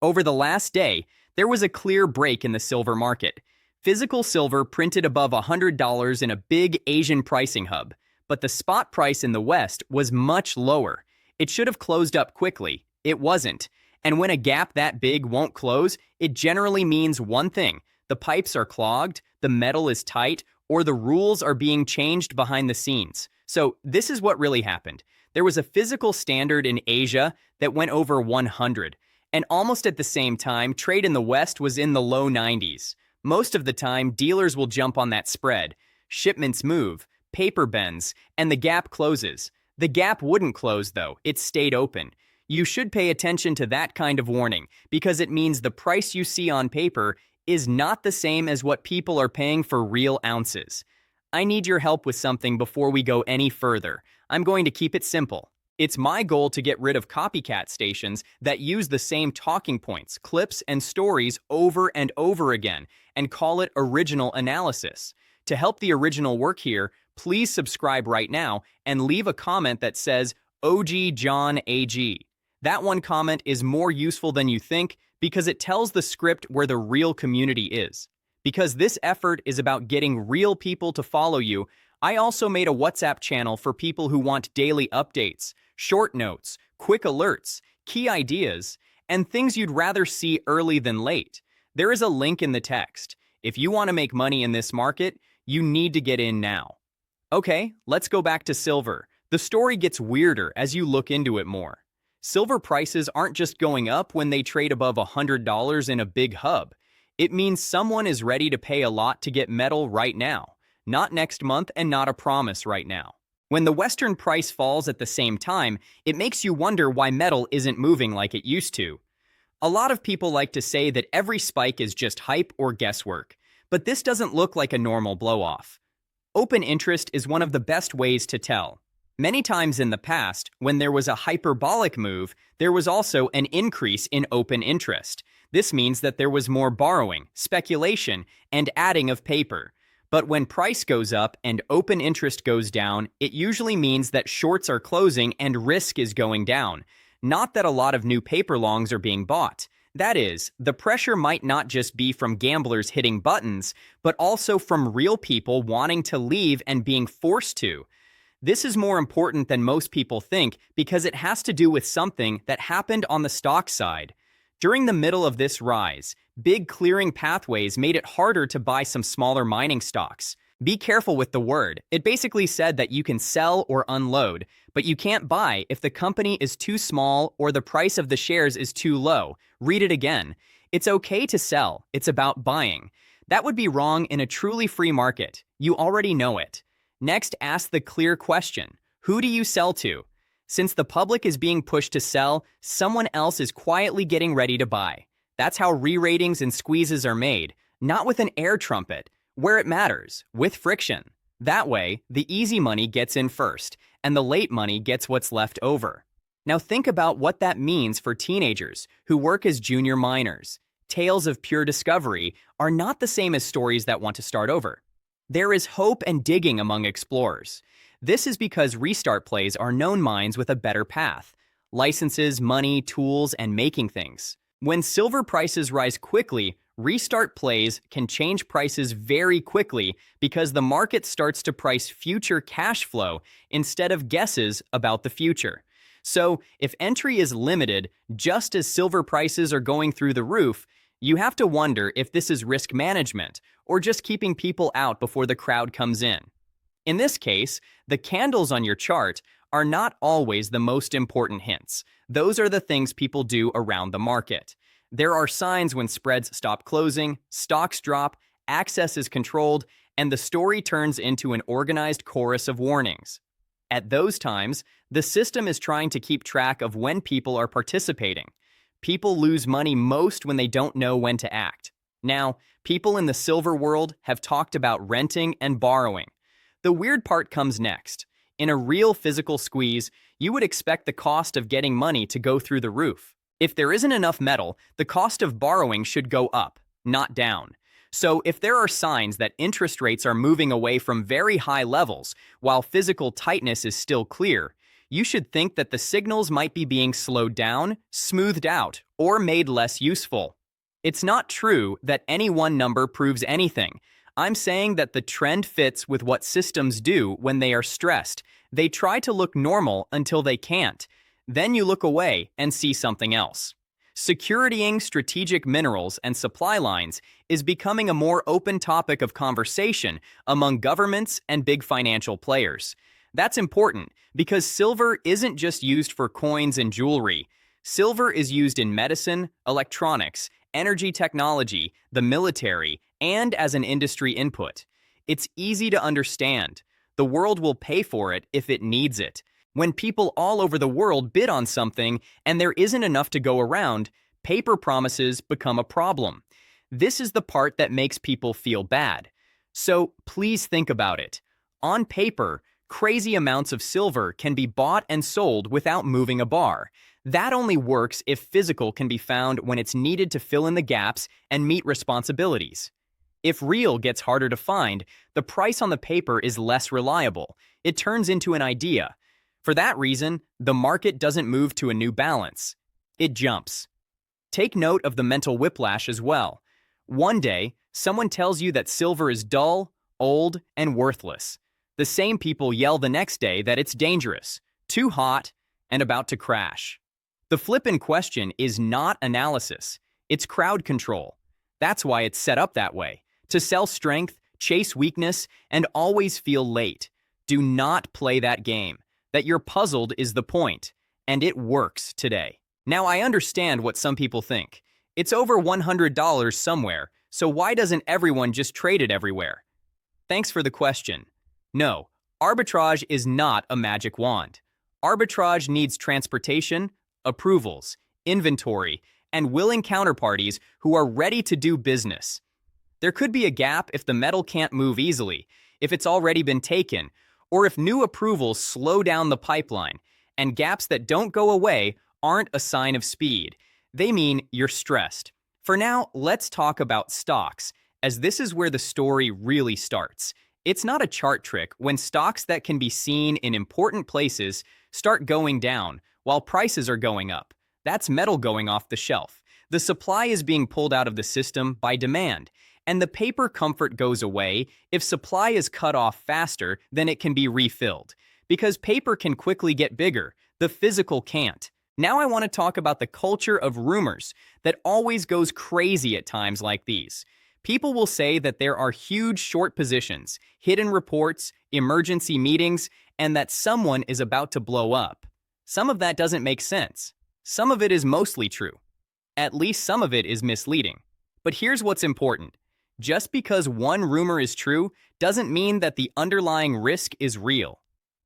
Over the last day, there was a clear break in the silver market. Physical silver printed above $100 in a big Asian pricing hub, but the spot price in the West was much lower. It should have closed up quickly. It wasn't. And when a gap that big won't close, it generally means one thing: the pipes are clogged, the metal is tight, or the rules are being changed behind the scenes. So this is what really happened. There was a physical standard in Asia that went over 100, and almost at the same time, trade in the West was in the low 90s. Most of the time, dealers will jump on that spread. Shipments move, paper bends, and the gap closes. The gap wouldn't close though, it stayed open. You should pay attention to that kind of warning, because it means the price you see on paper is not the same as what people are paying for real ounces. I need your help with something before we go any further. I'm going to keep it simple. It's my goal to get rid of copycat stations that use the same talking points, clips, and stories over and over again, and call it original analysis. To help the original work here, please subscribe right now and leave a comment that says OG John AG. That one comment is more useful than you think because it tells the script where the real community is. Because this effort is about getting real people to follow you, I also made a WhatsApp channel for people who want daily updates, short notes, quick alerts, key ideas, and things you'd rather see early than late. There is a link in the text. If you want to make money in this market, you need to get in now. Okay, let's go back to silver. The story gets weirder as you look into it more. Silver prices aren't just going up when they trade above $100 in a big hub. It means someone is ready to pay a lot to get metal right now. Not next month and not a promise right now. When the Western price falls at the same time, it makes you wonder why metal isn't moving like it used to. A lot of people like to say that every spike is just hype or guesswork, but this doesn't look like a normal blow-off. Open interest is one of the best ways to tell. Many times in the past, when there was a hyperbolic move, there was also an increase in open interest. This means that there was more borrowing, speculation, and adding of paper. But when price goes up and open interest goes down, it usually means that shorts are closing and risk is going down. Not that a lot of new paper longs are being bought. That is, the pressure might not just be from gamblers hitting buttons, but also from real people wanting to leave and being forced to. This is more important than most people think because it has to do with something that happened on the stock side. During the middle of this rise, big clearing pathways made it harder to buy some smaller mining stocks. Be careful with the word. It basically said that you can sell or unload, but you can't buy if the company is too small or the price of the shares is too low. Read it again. It's okay to sell. It's about buying. That would be wrong in a truly free market. You already know it. Next, ask the clear question. Who do you sell to? Since the public is being pushed to sell, someone else is quietly getting ready to buy. That's how re-ratings and squeezes are made, not with an air trumpet, where it matters, with friction. That way, the easy money gets in first, and the late money gets what's left over. Now think about what that means for teenagers who work as junior miners. Tales of pure discovery are not the same as stories that want to start over. There is hope and digging among explorers. This is because restart plays are known mines with a better path. Licenses, money, tools, and making things. When silver prices rise quickly, restart plays can change prices very quickly because the market starts to price future cash flow instead of guesses about the future. So, if entry is limited, just as silver prices are going through the roof, you have to wonder if this is risk management or just keeping people out before the crowd comes in. In this case, the candles on your chart are not always the most important hints. Those are the things people do around the market. There are signs when spreads stop closing, stocks drop, access is controlled, and the story turns into an organized chorus of warnings. At those times, the system is trying to keep track of when people are participating. People lose money most when they don't know when to act. Now, people in the silver world have talked about renting and borrowing. The weird part comes next. In a real physical squeeze, you would expect the cost of getting money to go through the roof. If there isn't enough metal, the cost of borrowing should go up, not down. So if there are signs that interest rates are moving away from very high levels while physical tightness is still clear, you should think that the signals might be being slowed down, smoothed out, or made less useful. It's not true that any one number proves anything. I'm saying that the trend fits with what systems do when they are stressed. They try to look normal until they can't. Then you look away and see something else. Securitying strategic minerals and supply lines is becoming a more open topic of conversation among governments and big financial players. That's important because silver isn't just used for coins and jewelry. Silver is used in medicine, electronics, energy technology, the military, and as an industry input. It's easy to understand. The world will pay for it if it needs it. When people all over the world bid on something and there isn't enough to go around, paper promises become a problem. This is the part that makes people feel bad. So please think about it. On paper, crazy amounts of silver can be bought and sold without moving a bar. That only works if physical can be found when it's needed to fill in the gaps and meet responsibilities. If real gets harder to find, the price on the paper is less reliable. It turns into an idea. For that reason, the market doesn't move to a new balance. It jumps. Take note of the mental whiplash as well. One day, someone tells you that silver is dull, old, and worthless. The same people yell the next day that it's dangerous, too hot, and about to crash. The flip in question is not analysis. It's crowd control. That's why it's set up that way. To sell strength, chase weakness, and always feel late. Do not play that game. That you're puzzled is the point, and it works today. Now, I understand what some people think. It's over $100 somewhere, so why doesn't everyone just trade it everywhere? Thanks for the question. No, arbitrage is not a magic wand. Arbitrage needs transportation, approvals, inventory, and willing counterparties who are ready to do business. There could be a gap if the metal can't move easily, if it's already been taken, or if new approvals slow down the pipeline, and gaps that don't go away aren't a sign of speed. They mean you're stressed. For now, let's talk about stocks, as this is where the story really starts. It's not a chart trick when stocks that can be seen in important places start going down while prices are going up. That's metal going off the shelf. The supply is being pulled out of the system by demand. And the paper comfort goes away if supply is cut off faster than it can be refilled. Because paper can quickly get bigger, the physical can't. Now I want to talk about the culture of rumors that always goes crazy at times like these. People will say that there are huge short positions, hidden reports, emergency meetings, and that someone is about to blow up. Some of that doesn't make sense. Some of it is mostly true. At least some of it is misleading. But here's what's important. Just because one rumor is true doesn't mean that the underlying risk is real.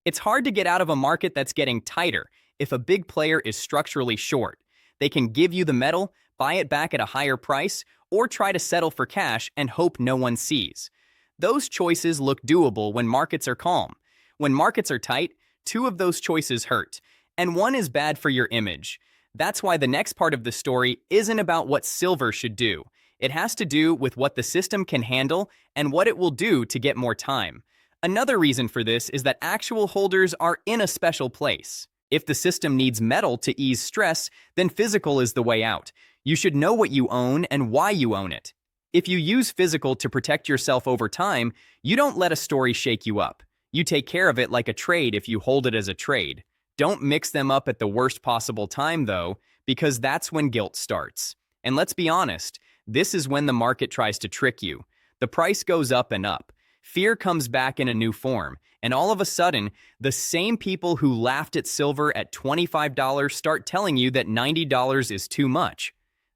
It's hard to get out of a market that's getting tighter if a big player is structurally short. They can give you the metal, buy it back at a higher price, or try to settle for cash and hope no one sees. Those choices look doable when markets are calm. When markets are tight, two of those choices hurt, and one is bad for your image. That's why the next part of the story isn't about what silver should do. It has to do with what the system can handle and what it will do to get more time. Another reason for this is that actual holders are in a special place. If the system needs metal to ease stress, then physical is the way out. You should know what you own and why you own it. If you use physical to protect yourself over time, you don't let a story shake you up. You take care of it like a trade if you hold it as a trade. Don't mix them up at the worst possible time, though, because that's when guilt starts. And let's be honest, this is when the market tries to trick you. The price goes up and up. Fear comes back in a new form, and all of a sudden, the same people who laughed at silver at $25 start telling you that $90 is too much.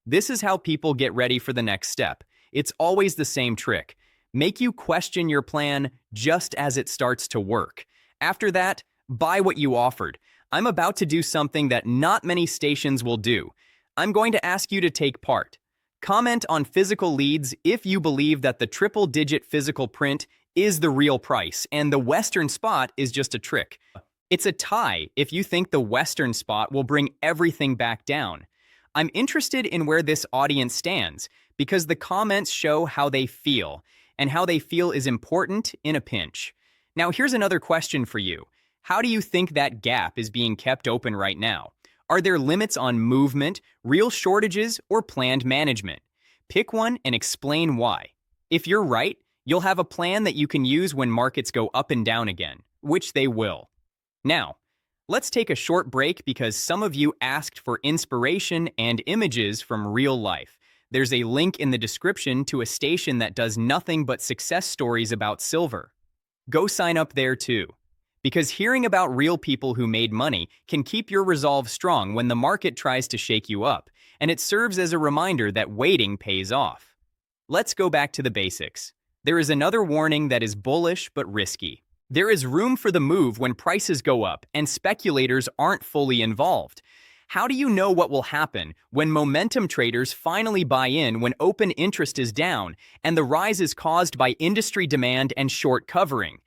This is how people get ready for the next step. It's always the same trick. Make you question your plan just as it starts to work. After that, buy what you offered. I'm about to do something that not many stations will do. I'm going to ask you to take part. Comment on physical leads if you believe that the triple-digit physical print is the real price and the Western spot is just a trick. It's a tie if you think the Western spot will bring everything back down. I'm interested in where this audience stands because the comments show how they feel, and how they feel is important in a pinch. Now here's another question for you. How do you think that gap is being kept open right now? Are there limits on movement, real shortages, or planned management? Pick one and explain why. If you're right, you'll have a plan that you can use when markets go up and down again, which they will. Now, let's take a short break because some of you asked for inspiration and images from real life. There's a link in the description to a station that does nothing but success stories about silver. Go sign up there too. Because hearing about real people who made money can keep your resolve strong when the market tries to shake you up, and it serves as a reminder that waiting pays off. Let's go back to the basics. There is another warning that is bullish but risky. There is room for the move when prices go up and speculators aren't fully involved. How do you know what will happen when momentum traders finally buy in when open interest is down and the rise is caused by industry demand and short covering?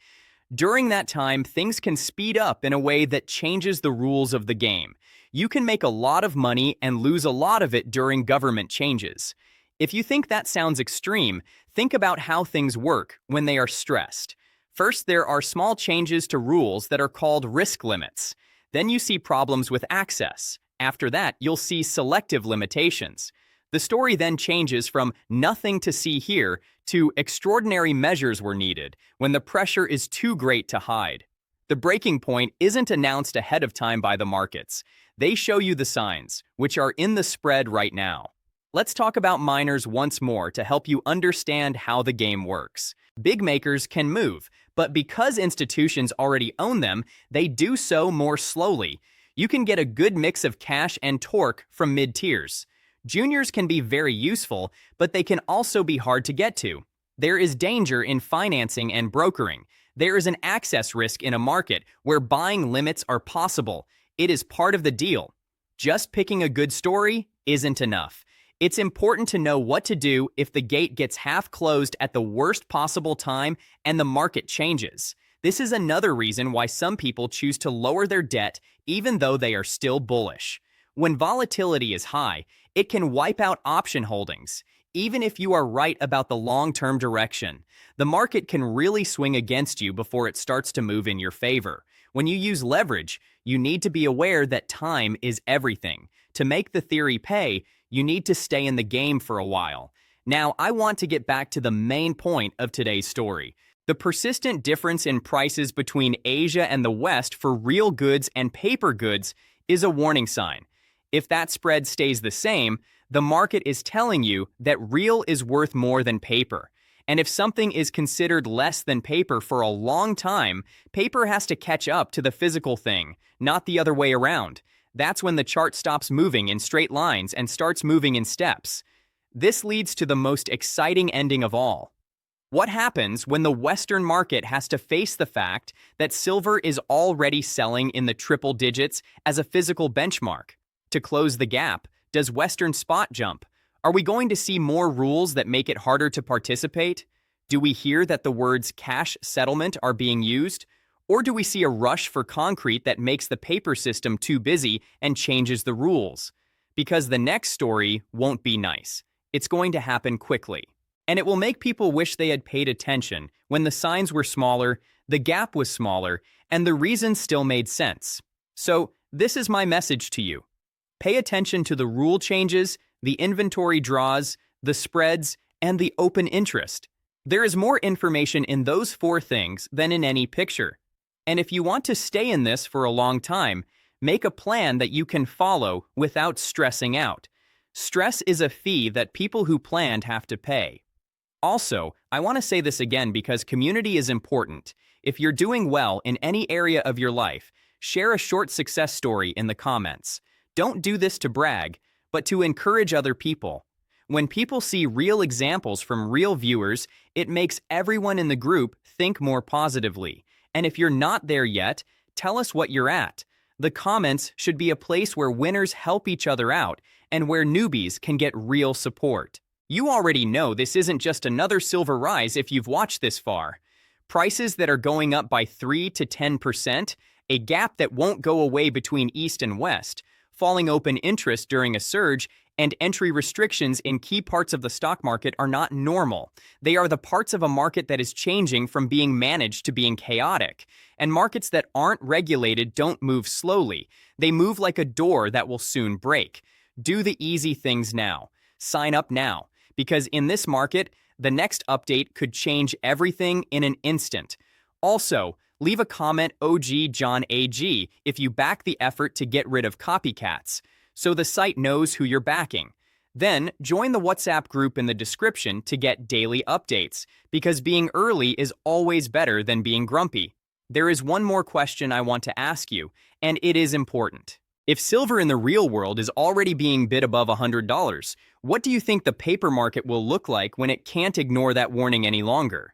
During that time, things can speed up in a way that changes the rules of the game. You can make a lot of money and lose a lot of it during government changes. If you think that sounds extreme, think about how things work when they are stressed. First, there are small changes to rules that are called risk limits. Then you see problems with access. After that, you'll see selective limitations. The story then changes from nothing to see here to extraordinary measures were needed when the pressure is too great to hide. The breaking point isn't announced ahead of time by the markets. They show you the signs, which are in the spread right now. Let's talk about miners once more to help you understand how the game works. Big makers can move, but because institutions already own them, they do so more slowly. You can get a good mix of cash and torque from mid-tiers. Juniors can be very useful, but they can also be hard to get to. There is danger in financing and brokering. There is an access risk in a market where buying limits are possible. It is part of the deal. Just picking a good story isn't enough. It's important to know what to do if the gate gets half closed at the worst possible time and the market changes. This is another reason why some people choose to lower their debt even though they are still bullish. When volatility is high, it can wipe out option holdings. Even if you are right about the long-term direction, the market can really swing against you before it starts to move in your favor. When you use leverage, you need to be aware that time is everything. To make the theory pay, you need to stay in the game for a while. Now, I want to get back to the main point of today's story. The persistent difference in prices between Asia and the West for real goods and paper goods is a warning sign. If that spread stays the same, the market is telling you that real is worth more than paper. And if something is considered less than paper for a long time, paper has to catch up to the physical thing, not the other way around. That's when the chart stops moving in straight lines and starts moving in steps. This leads to the most exciting ending of all. What happens when the Western market has to face the fact that silver is already selling in the triple digits as a physical benchmark? To close the gap, does Western spot jump? Are we going to see more rules that make it harder to participate? Do we hear that the words cash settlement are being used? Or do we see a rush for concrete that makes the paper system too busy and changes the rules? Because the next story won't be nice. It's going to happen quickly. And it will make people wish they had paid attention when the signs were smaller, the gap was smaller, and the reasons still made sense. So, this is my message to you. Pay attention to the rule changes, the inventory draws, the spreads, and the open interest. There is more information in those four things than in any picture. And if you want to stay in this for a long time, make a plan that you can follow without stressing out. Stress is a fee that people who planned have to pay. Also, I want to say this again because community is important. If you're doing well in any area of your life, share a short success story in the comments. Don't do this to brag, but to encourage other people. When people see real examples from real viewers, it makes everyone in the group think more positively. And if you're not there yet, tell us what you're at. The comments should be a place where winners help each other out and where newbies can get real support. You already know this isn't just another silver rise if you've watched this far. Prices that are going up by 3 to 10%, a gap that won't go away between East and West, falling open interest during a surge, And entry restrictions in key parts of the stock market are not normal. They are the parts of a market that is changing from being managed to being chaotic. And markets that aren't regulated don't move slowly. They move like a door that will soon break. Do the easy things now. Sign up now. Because in this market, the next update could change everything in an instant. Also, leave a comment OG John AG if you back the effort to get rid of copycats, so the site knows who you're backing. Then, join the WhatsApp group in the description to get daily updates, because being early is always better than being grumpy. There is one more question I want to ask you, and it is important. If silver in the real world is already being bid above $100, what do you think the paper market will look like when it can't ignore that warning any longer?